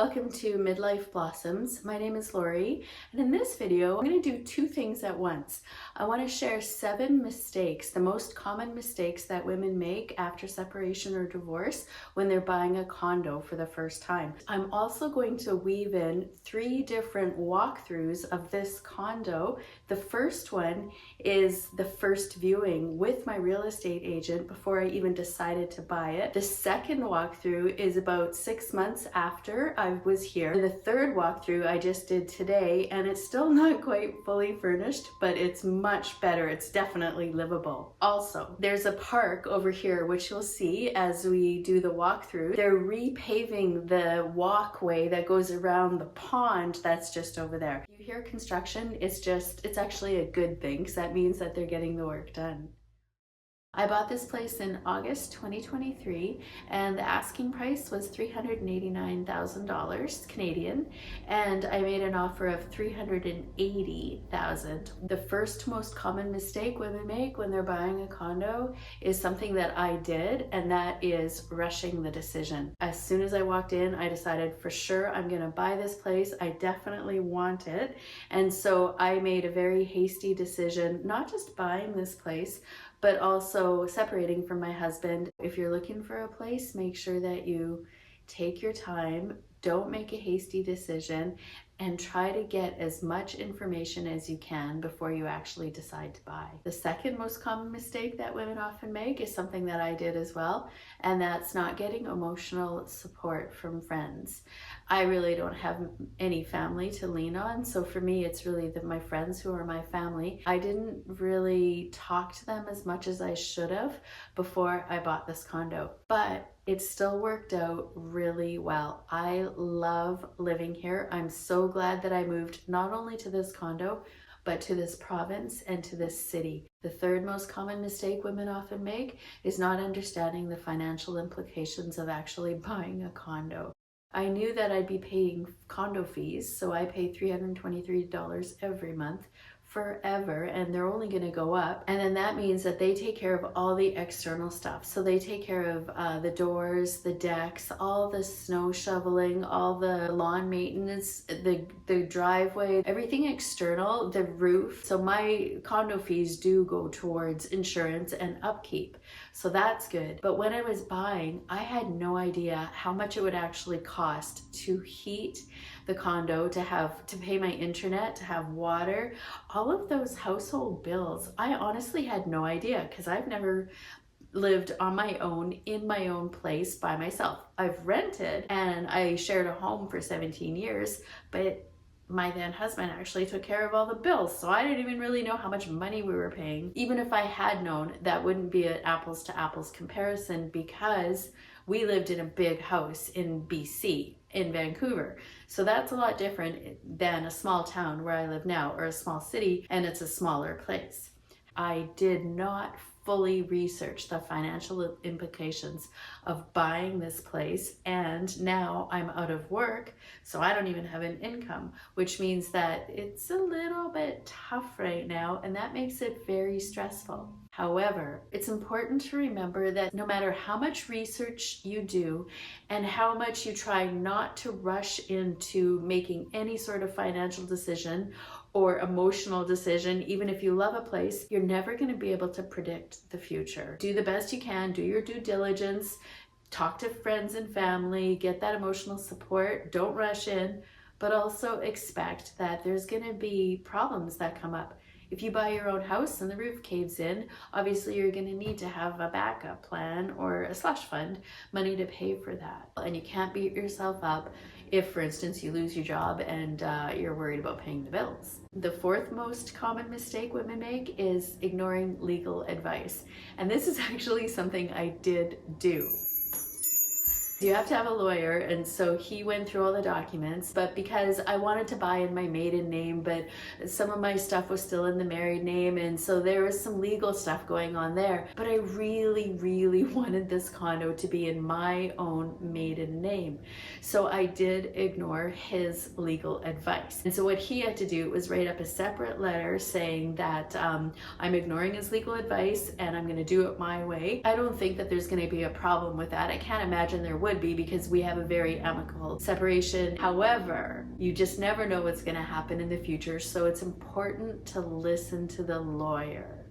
Welcome to Midlife Blossoms. My name is Lori, and in this video, I'm going to do two things at once. I want to share 7 mistakes, the most common mistakes that women make after separation or divorce when they're buying a condo for the first time. I'm also going to weave in 3 different walkthroughs of this condo. The first one is the first viewing with my real estate agent before I even decided to buy it. The second walkthrough is about 6 months after I was here. And the third walkthrough I just did today, and it's still not quite fully furnished, but it's much better. It's definitely livable. Also, there's a park over here, which you'll see as we do the walkthrough. They're repaving the walkway that goes around the pond that's just over there. You hear construction, it's actually a good thing, because that means that they're getting the work done. I bought this place in August 2023, and the asking price was $389,000 Canadian, and I made an offer of $380,000. The first most common mistake women make when they're buying a condo is something that I did, and that is rushing the decision. As soon as I walked in, I decided for sure I'm gonna buy this place. I definitely want it, and so I made a very hasty decision, not just buying this place, but also separating from my husband. If you're looking for a place, make sure that you take your time, don't make a hasty decision, and try to get as much information as you can before you actually decide to buy. The second most common mistake that women often make is something that I did as well, and that's not getting emotional support from friends. I really don't have any family to lean on, so for me it's really my friends who are my family. I didn't really talk to them as much as I should have before I bought this condo, but it still worked out really well. I love living here. I'm so glad that I moved not only to this condo, but to this province and to this city. The third most common mistake women often make is not understanding the financial implications of actually buying a condo. I knew that I'd be paying condo fees, so I pay $323 every month forever, and they're only going to go up, and then that means that they take care of all the external stuff. So they take care of the doors, the decks, all the snow shoveling, all the lawn maintenance, the driveway, everything external, the roof. So my condo fees do go towards insurance and upkeep, so that's good. But when I was buying, I had no idea how much it would actually cost to heat the condo, to pay my internet, to have water, all of those household bills. I honestly had no idea, because I've never lived on my own in my own place by myself. I've rented, and I shared a home for 17 years, but my then husband actually took care of all the bills, so I didn't even really know how much money we were paying. Even if I had known, that wouldn't be an apples to apples comparison, because we lived in a big house in BC, in Vancouver. So that's a lot different than a small town where I live now, or a small city, and it's a smaller place. I did not fully research the financial implications of buying this place, and now I'm out of work, so I don't even have an income, which means that it's a little bit tough right now, and that makes it very stressful. However, it's important to remember that no matter how much research you do and how much you try not to rush into making any sort of financial decision or emotional decision, even if you love a place, you're never going to be able to predict the future. Do the best you can, do your due diligence, talk to friends and family, get that emotional support, don't rush in, but also expect that there's going to be problems that come up. If you buy your own house and the roof caves in, obviously you're going to need to have a backup plan or a slush fund, money to pay for that. And you can't beat yourself up if, for instance, you lose your job and you're worried about paying the bills. The fourth most common mistake women make is ignoring legal advice. And this is actually something I did do. You have to have a lawyer, and so he went through all the documents, but because I wanted to buy in my maiden name, but some of my stuff was still in the married name, and so there was some legal stuff going on there, but I really wanted this condo to be in my own maiden name. So I did ignore his legal advice. And so what he had to do was write up a separate letter saying that I'm ignoring his legal advice and I'm going to do it my way. I don't think that there's going to be a problem with that. I can't imagine there would would be because we have a very amicable separation. However, you just never know what's going to happen in the future, so it's important to listen to the lawyer.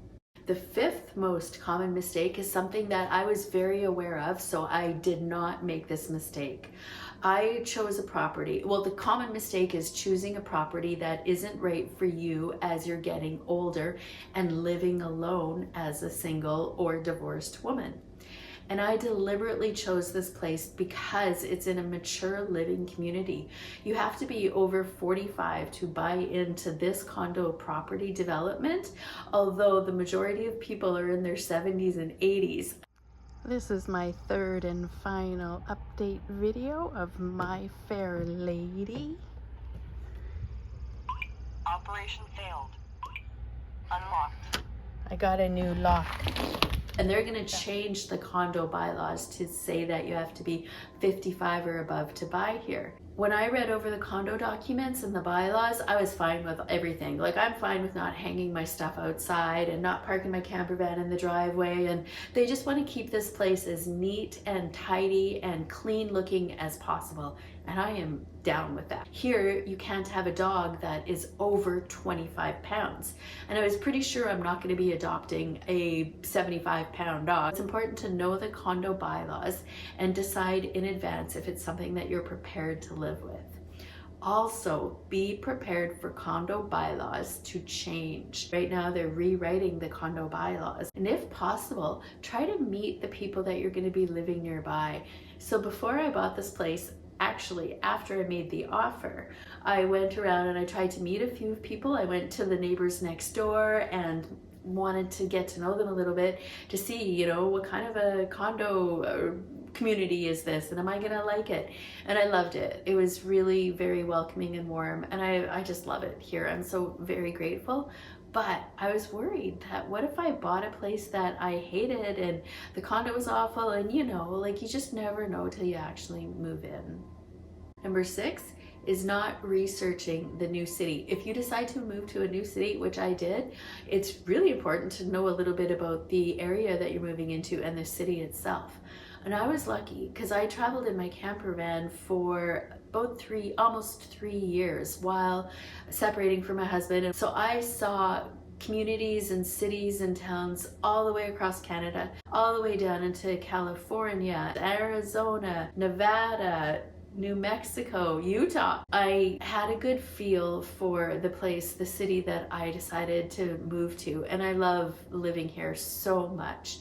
The fifth most common mistake is something that I was very aware of, so I did not make this mistake. I chose a property. Well, the common mistake is choosing a property that isn't right for you as you're getting older and living alone as a single or divorced woman. And I deliberately chose this place because it's in a mature living community. You have to be over 45 to buy into this condo property development, although the majority of people are in their 70s and 80s. This is my third and final update video of my fair lady. Operation failed. Unlocked. I got a new lock. And they're going to change the condo bylaws to say that you have to be 55 or above to buy here. When I read over the condo documents and the bylaws, I was fine with everything. Like, I'm fine with not hanging my stuff outside and not parking my camper van in the driveway. And they just want to keep this place as neat and tidy and clean looking as possible. And I am down with that. Here, you can't have a dog that is over 25 pounds. And I was pretty sure I'm not going to be adopting a 75-pound dog. It's important to know the condo bylaws and decide in advance if it's something that you're prepared to live with. Also, be prepared for condo bylaws to change. Right now, they're rewriting the condo bylaws. And if possible, try to meet the people that you're going to be living nearby. So before I bought this place, actually, after I made the offer, I went around and I tried to meet a few people. I went to the neighbors next door and wanted to get to know them a little bit to see, you know, what kind of a condo community is this, and am I gonna like it? And I loved it. It was really very welcoming and warm, and I just love it here. I'm so very grateful. But I was worried that what if I bought a place that I hated and the condo was awful, and you know, like, you just never know till you actually move in. Number 6 is not researching the new city. If you decide to move to a new city, which I did, it's really important to know a little bit about the area that you're moving into and the city itself. And I was lucky because I traveled in my camper van for about almost 3 years while separating from my husband. And so I saw communities and cities and towns all the way across Canada, all the way down into California, Arizona, Nevada, New Mexico, Utah. I had a good feel for the place, the city that I decided to move to, and I love living here so much.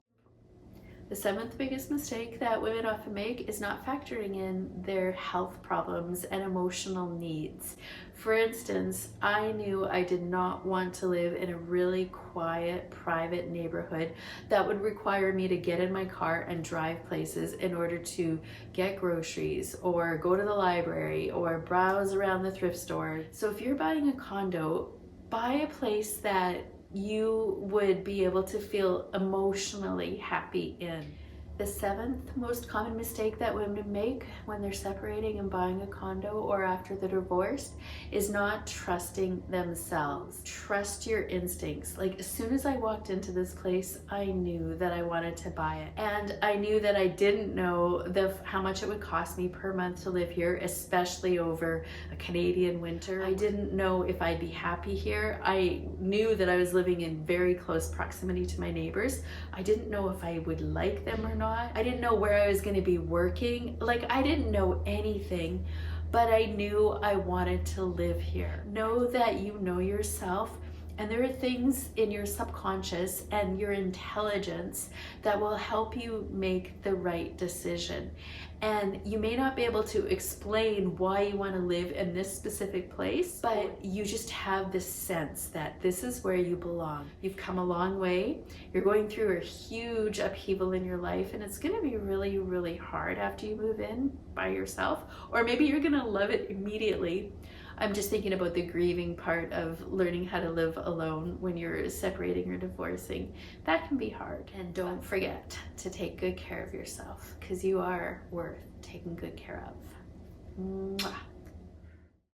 The 7th biggest mistake that women often make is not factoring in their health problems and emotional needs. For instance, I knew I did not want to live in a really quiet, private neighborhood that would require me to get in my car and drive places in order to get groceries or go to the library or browse around the thrift store. So if you're buying a condo, buy a place that you would be able to feel emotionally happy in. The 7th most common mistake that women make when they're separating and buying a condo or after they're divorced is not trusting themselves. Trust your instincts. Like, as soon as I walked into this place, I knew that I wanted to buy it. And I knew that I didn't know how much it would cost me per month to live here, especially over a Canadian winter. I didn't know if I'd be happy here. I knew that I was living in very close proximity to my neighbors. I didn't know if I would like them or not. I didn't know where I was going to be working. Like, I didn't know anything, but I knew I wanted to live here. Know that you know yourself, and there are things in your subconscious and your intelligence that will help you make the right decision. And you may not be able to explain why you want to live in this specific place, but you just have this sense that this is where you belong. You've come a long way. You're going through a huge upheaval in your life, and it's going to be really, really hard after you move in by yourself. Or maybe you're going to love it immediately. I'm just thinking about the grieving part of learning how to live alone when you're separating or divorcing. That can be hard. And don't forget to take good care of yourself, because you are worth taking good care of. Mwah.